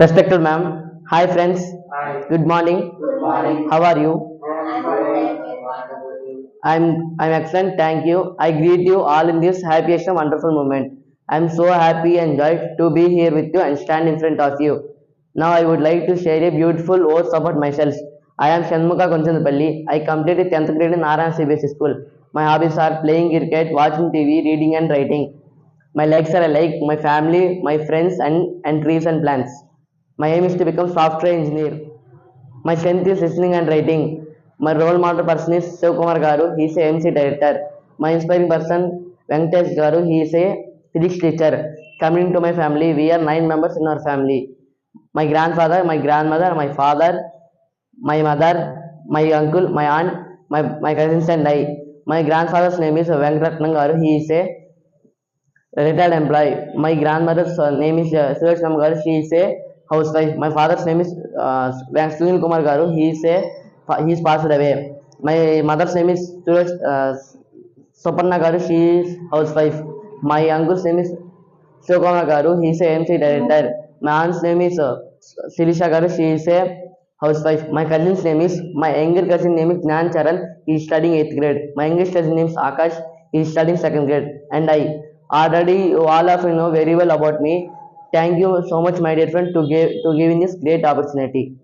Respected ma'am, hi friends, Hi. good morning. Good morning. How are you? I'm fine. I'm excellent, thank you. I greet you all in this happiest and wonderful moment. I'm so happy and joy to be here with you and stand in front of you. Now I would like to share a beautiful words about myself. I am Shanmuka Konchandapalli. I completed 10th grade in Narayana CBSE school. My hobbies are playing cricket, watching TV, reading and writing. My likes are like my family, my friends and trees and plants. My aim is to become software engineer. My strength is listening and writing. My role model person is Shiv Kumar Garu. He is a MC director. My inspiring person Venkatesh Garu. He is a physics teacher. Coming to my family, we are 9 members in our family. My grandfather, my grandmother, my father, my mother, my uncle, my aunt, my cousins and I. My grandfather's name is Venkatratnam Garu. He is a retired employee. My grandmother's name is Suresh Garu. She is a housewife. My father's name is Sunil Kumar Garu. He is passed away. My mother's name is Soparna Garu. She is housewife. My uncle's name is Shivkumar Garu. He is a MC director. My aunt's name is Sirisha Garu. She is a housewife. My younger cousin name is Gnan Charan. He is studying 8th grade. My youngest cousin name is Akash. He is studying 2nd grade. And I already all of you know very well about me. Thank you so much, my dear friend, to giving this great opportunity.